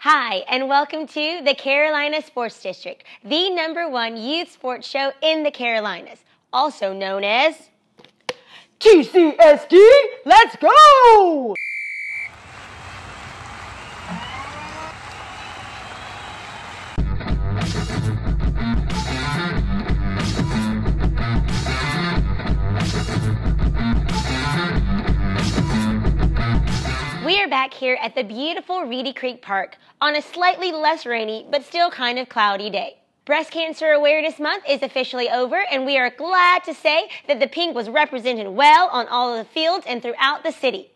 Hi, and welcome to the Carolina Sports District, the #1 youth sports show in the Carolinas, also known as TCSD. Let's go! We are back here at the beautiful Reedy Creek Park on a slightly less rainy but still kind of cloudy day. Breast Cancer Awareness Month is officially over, and we are glad to say that the pink was represented well on all of the fields and throughout the city.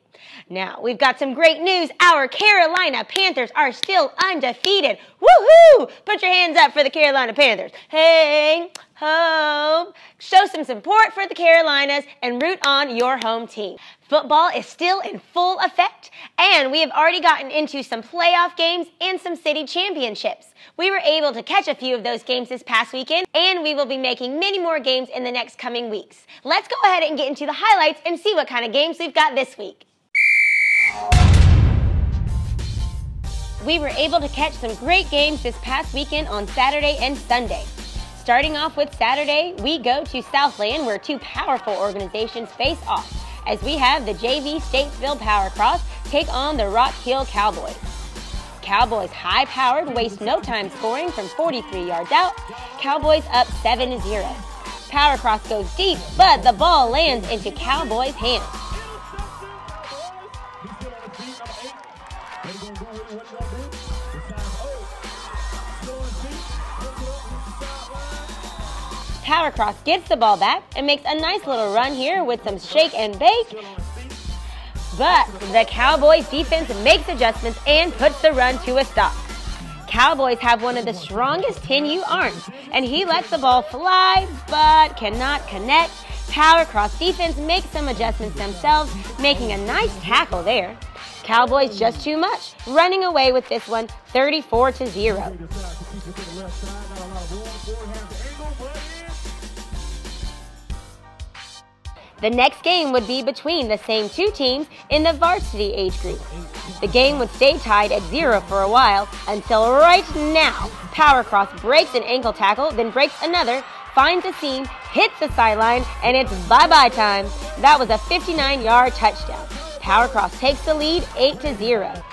Now, we've got some great news. Our Carolina Panthers are still undefeated. Woohoo! Put your hands up for the Carolina Panthers. Hey, ho! Show some support for the Carolinas and root on your home team. Football is still in full effect, and we have already gotten into some playoff games and some city championships. We were able to catch a few of those games this past weekend, and we will be making many more games in the next coming weeks. Let's go ahead and get into the highlights and see what kind of games we've got this week. We were able to catch some great games this past weekend on Saturday and Sunday. Starting off with Saturday, we go to Southland, where two powerful organizations face off, as we have the JV Statesville Power Cross take on the Rock Hill Cowboys. Cowboys high-powered, waste no time scoring from 43 yards out. Cowboys up 7-0. Power Cross goes deep, but the ball lands into Cowboys' hands. Power Cross gets the ball back and makes a nice little run here with some shake and bake. But the Cowboys defense makes adjustments and puts the run to a stop. Cowboys have one of the strongest 10U arms, and he lets the ball fly but cannot connect. Power Cross defense makes some adjustments themselves, making a nice tackle there. Cowboys just too much, running away with this one 34-0. The next game would be between the same two teams in the varsity age group. The game would stay tied at 0 for a while until right now. Power Cross breaks an ankle tackle, then breaks another, finds a seam, hits the sideline, and it's bye-bye time. That was a 59-yard touchdown. Power Cross takes the lead 8-0.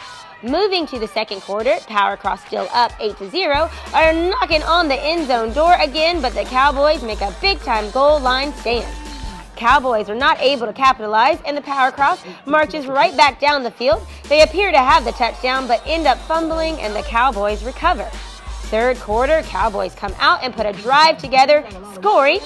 Moving to the second quarter, Power Cross still up 8-0, are knocking on the end zone door again, but the Cowboys make a big-time goal line stand. Cowboys are not able to capitalize, and the Power Cross marches right back down the field. They appear to have the touchdown, but end up fumbling, and the Cowboys recover. Third quarter, Cowboys come out and put a drive together, scoring.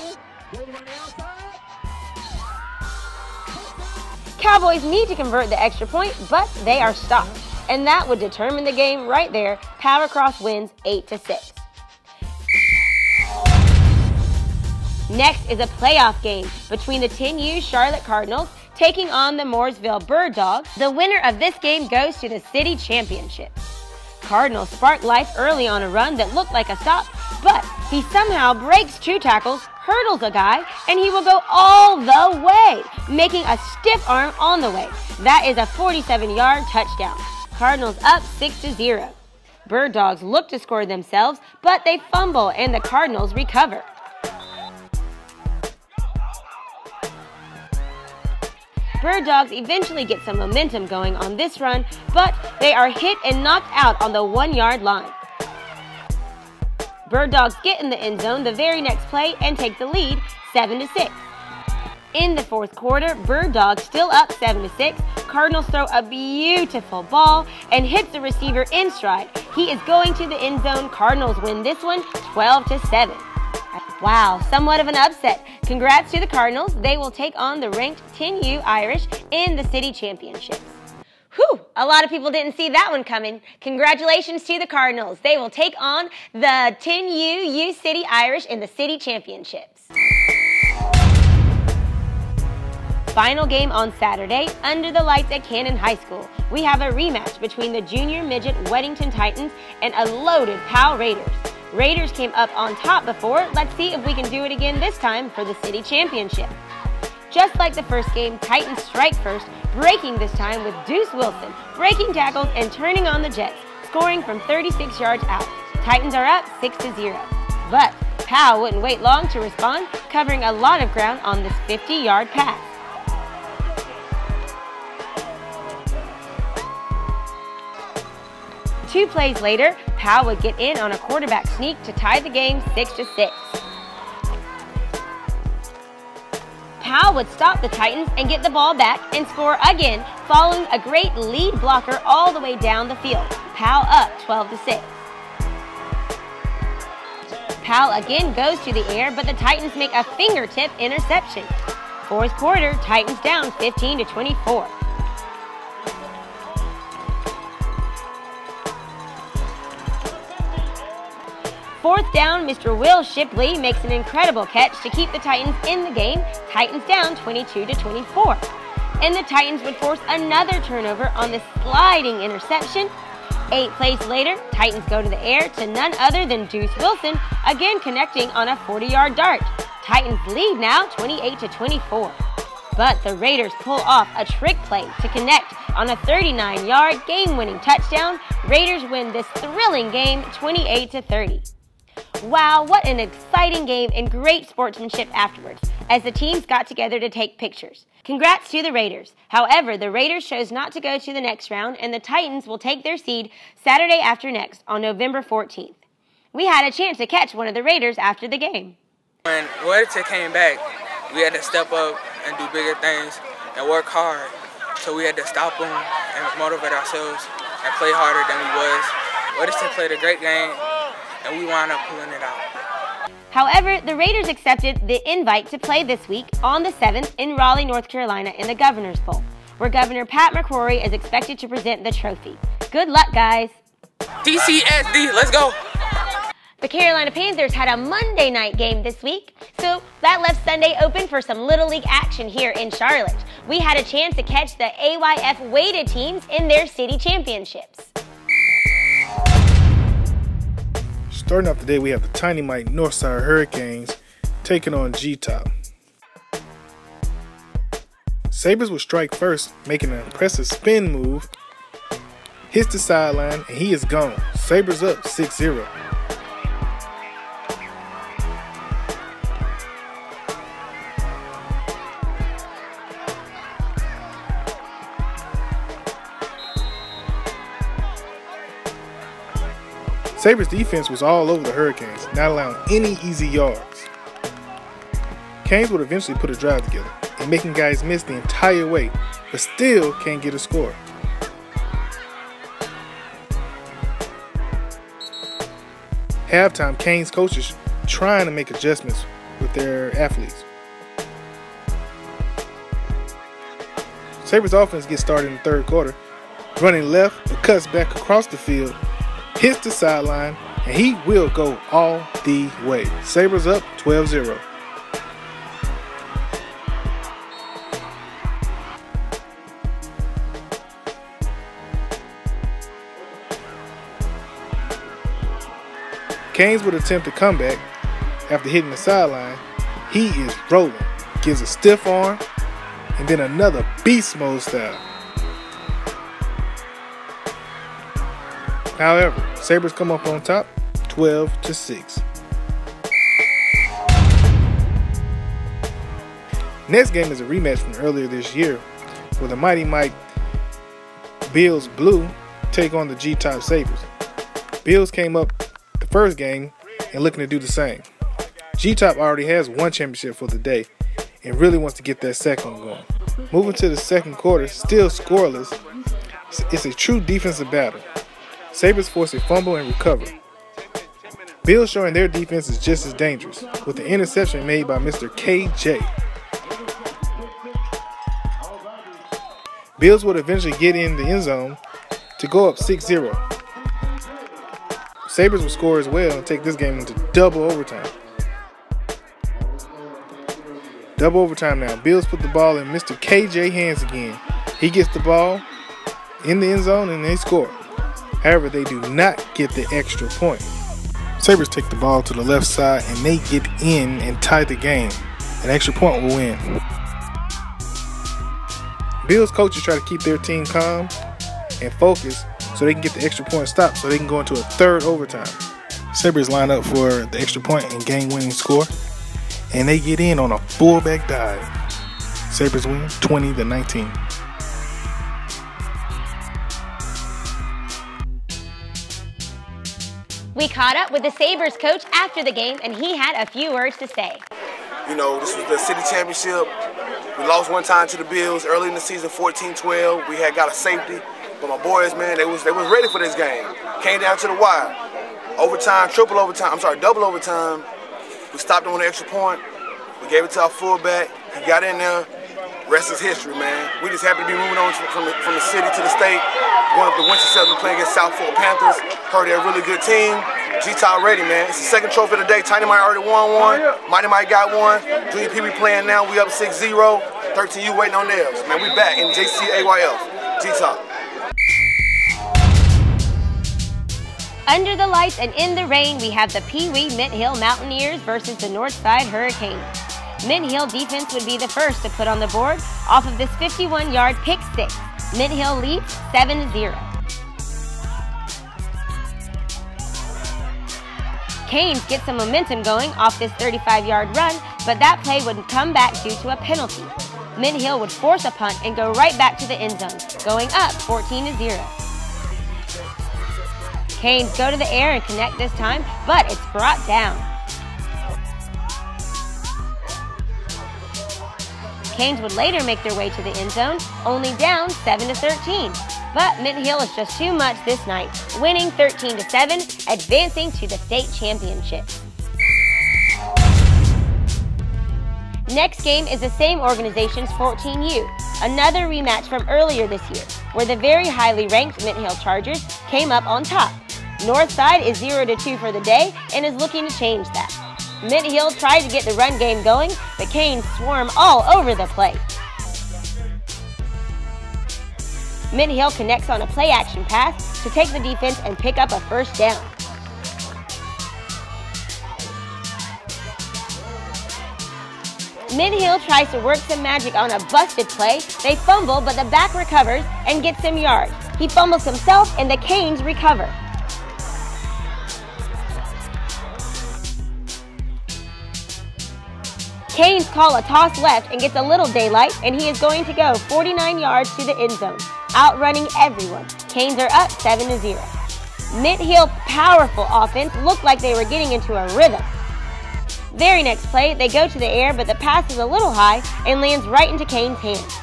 Cowboys need to convert the extra point, but they are stopped, and that would determine the game right there. Power Cross wins 8-6. Next is a playoff game between the 10U Charlotte Cardinals taking on the Mooresville Bird Dogs. The winner of this game goes to the city championship. Cardinals sparked life early on a run that looked like a stop, but he somehow breaks 2 tackles, hurdles a guy, and he will go all the way, making a stiff arm on the way. That is a 47-yard touchdown. Cardinals up 6-0. Bird Dogs look to score themselves, but they fumble and the Cardinals recover. Bird Dogs eventually get some momentum going on this run, but they are hit and knocked out on the 1-yard line. Bird Dogs get in the end zone the very next play and take the lead 7-6. In the fourth quarter, Bird Dogs still up 7-6. Cardinals throw a beautiful ball and hits the receiver in stride. He is going to the end zone. Cardinals win this one 12-7. Wow, somewhat of an upset. Congrats to the Cardinals. They will take on the ranked 10U Irish in the city championships. Whew, a lot of people didn't see that one coming. Congratulations to the Cardinals. They will take on the 10U U City Irish in the city championships. Final game on Saturday, under the lights at Cannon High School. We have a rematch between the junior midget Weddington Titans and a loaded Powell Raiders. Raiders came up on top before. Let's see if we can do it again this time for the city championship. Just like the first game, Titans strike first, breaking this time with Deuce Wilson, breaking tackles and turning on the Jets. scoring from 36 yards out. Titans are up 6-0. But Powell wouldn't wait long to respond, covering a lot of ground on this 50-yard pass. Two plays later, Powell would get in on a quarterback sneak to tie the game 6-6. Powell would stop the Titans and get the ball back and score again, following a great lead blocker all the way down the field. Powell up 12-6. Powell again goes to the air, but the Titans make a fingertip interception. Fourth quarter, Titans down 15-24. Fourth down, Mr. Will Shipley makes an incredible catch to keep the Titans in the game. Titans down 22-24. And the Titans would force another turnover on this sliding interception. 8 plays later, Titans go to the air to none other than Deuce Wilson, again connecting on a 40-yard dart. Titans lead now 28-24. But the Raiders pull off a trick play to connect on a 39-yard game-winning touchdown. Raiders win this thrilling game 28-30. Wow, what an exciting game and great sportsmanship afterwards, as the teams got together to take pictures. Congrats to the Raiders. However, the Raiders chose not to go to the next round, and the Titans will take their seed Saturday after next on November 14th. We had a chance to catch one of the Raiders after the game. When Varsity came back, we had to step up and do bigger things and work hard. So we had to stop them and motivate ourselves and play harder than we was. Varsity played a great game, and we wound up pulling it out. However, the Raiders accepted the invite to play this week on the 7th in Raleigh, North Carolina in the Governor's Bowl, where Governor Pat McCrory is expected to present the trophy. Good luck, guys. TCSD, let's go. The Carolina Panthers had a Monday night game this week, so that left Sunday open for some Little League action here in Charlotte. We had a chance to catch the AYF weighted teams in their city championships. Starting off the day, we have the Tiny Mike Northside Hurricanes taking on G-Top. Sabres will strike first, making an impressive spin move, hits the sideline, and he is gone. Sabres up 6-0. Sabres defense was all over the Hurricanes, not allowing any easy yards. Canes would eventually put a drive together and making guys miss the entire way, but still can't get a score. Halftime, Canes coaches trying to make adjustments with their athletes. Sabres offense gets started in the third quarter, running left but cuts back across the field, hits the sideline, and he will go all the way. Sabres up 12-0. Canes would attempt a comeback after hitting the sideline. He is rolling, gives a stiff arm, and then another beast mode style. However, Sabres come up on top, 12-6. Next game is a rematch from earlier this year, where the Mighty Mike Bills Blue take on the G-Top Sabres. Bills came up the first game and looking to do the same. G-Top already has one championship for the day and really wants to get that second one going. Moving to the second quarter, still scoreless, it's a true defensive battle. Sabres force a fumble and recover. Bills showing their defense is just as dangerous, with the interception made by Mr. KJ. Bills would eventually get in the end zone to go up 6-0. Sabres will score as well and take this game into double overtime. Double overtime now. Bills put the ball in Mr. KJ hands again. He gets the ball in the end zone and they score. However, they do not get the extra point. Sabres take the ball to the left side and they get in and tie the game. An extra point will win. Bills coaches try to keep their team calm and focused, so they can get the extra point stop so they can go into a third overtime. Sabres line up for the extra point and game-winning score, and they get in on a fullback dive. Sabres win 20-19. We caught up with the Sabres coach after the game, and he had a few words to say. You know, this was the city championship. We lost one time to the Bills early in the season, 14-12. We had got a safety, but my boys, man, they was ready for this game. Came down to the wire. Overtime, double overtime. We stopped them on the extra point. We gave it to our fullback. He got in there. Rest is history, man. We just happy to be moving on from the city to the state. Going up to Winston-Salem, playing against South Florida Panthers. Heard they're a really good team. G-Top ready, man. It's the second trophy of the day. Tiny Mike already won one. Mighty Mike got one. Junior P, we playing now. We up 6-0. 13U waiting on theirs. Man, we back in JCAYF. G-Top. Under the lights and in the rain, we have the Pee Wee Mint Hill Mountaineers versus the Northside Hurricanes. Mint Hill defense would be the first to put on the board off of this 51-yard pick six. Mint Hill leads 7-0. Canes get some momentum going off this 35-yard run, but that play would come back due to a penalty. Mint Hill would force a punt and go right back to the end zone, going up 14-0. Canes go to the air and connect this time, but it's brought down. Canes would later make their way to the end zone, only down 7-13. But Mint Hill is just too much this night, winning 13-7, advancing to the state championship. Next game is the same organization's 14U, another rematch from earlier this year, where the very highly ranked Mint Hill Chargers came up on top. Northside is 0-2 for the day and is looking to change that. Mint Hill tried to get the run game going, but Canes swarm all over the place. Mint Hill connects on a play-action pass to take the defense and pick up a first down. Mint Hill tries to work some magic on a busted play. They fumble, but the back recovers and gets some yards. He fumbles himself, and the Canes recover. Canes call a toss left and gets a little daylight, and he is going to go 49 yards to the end zone, outrunning everyone. Canes are up 7-0. Mint Hill powerful offense looked like they were getting into a rhythm. Very next play, they go to the air, but the pass is a little high and lands right into Canes' hands.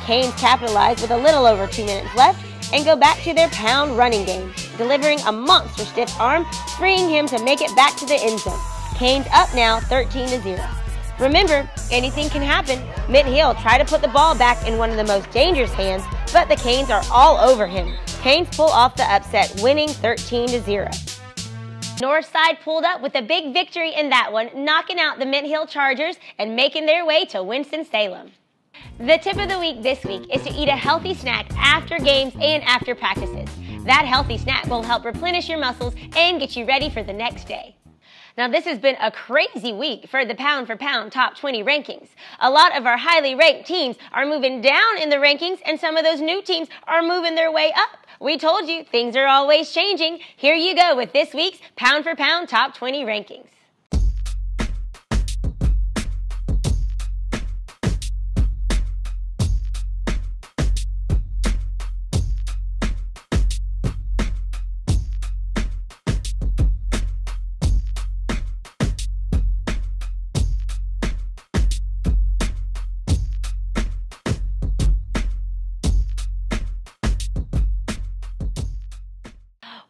Canes capitalize with a little over 2 minutes left and go back to their pound running game, delivering a monster stiff arm, freeing him to make it back to the end zone. Canes up now 13-0. Remember, anything can happen. Mint Hill try to put the ball back in one of the most dangerous hands, but the Canes are all over him. Canes pull off the upset, winning 13-0. Northside pulled up with a big victory in that one, knocking out the Mint Hill Chargers and making their way to Winston-Salem. The tip of the week this week is to eat a healthy snack after games and after practices. That healthy snack will help replenish your muscles and get you ready for the next day. Now, this has been a crazy week for the pound-for-pound top 20 rankings. A lot of our highly ranked teams are moving down in the rankings, and some of those new teams are moving their way up. We told you, things are always changing. Here you go with this week's pound-for-pound top 20 rankings.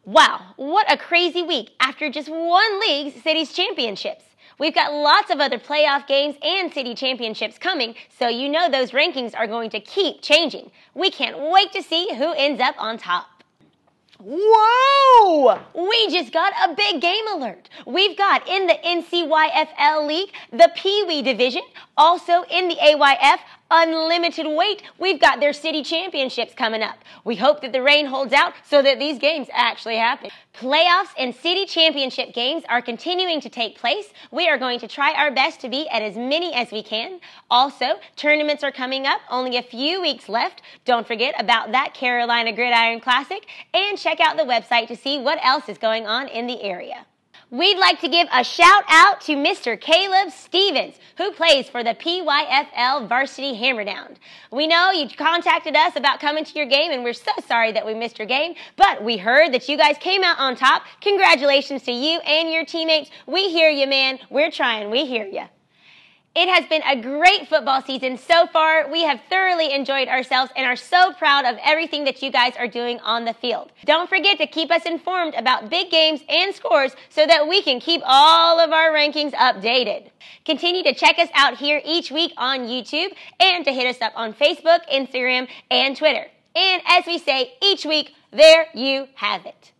Wow, what a crazy week after just one league's city's championships. We've got lots of other playoff games and city championships coming, so you know those rankings are going to keep changing. We can't wait to see who ends up on top. Whoa! We just got a big game alert. We've got in the NCYFL League, the Pee Wee Division, also in the AYF, unlimited wait, we've got their city championships coming up. We hope that the rain holds out so that these games actually happen. Playoffs and city championship games are continuing to take place. We are going to try our best to be at as many as we can. Also, tournaments are coming up, only a few weeks left. Don't forget about that Carolina Gridiron Classic, and check out the website to see what else is going on in the area. We'd like to give a shout out to Mr. Caleb Stevens, who plays for the PYFL Varsity Hammerdown. We know you contacted us about coming to your game, and we're so sorry that we missed your game, but we heard that you guys came out on top. Congratulations to you and your teammates. We hear you, man. We're trying. We hear you. It has been a great football season so far. We have thoroughly enjoyed ourselves and are so proud of everything that you guys are doing on the field. Don't forget to keep us informed about big games and scores so that we can keep all of our rankings updated. Continue to check us out here each week on YouTube and to hit us up on Facebook, Instagram, and Twitter. And as we say each week, there you have it.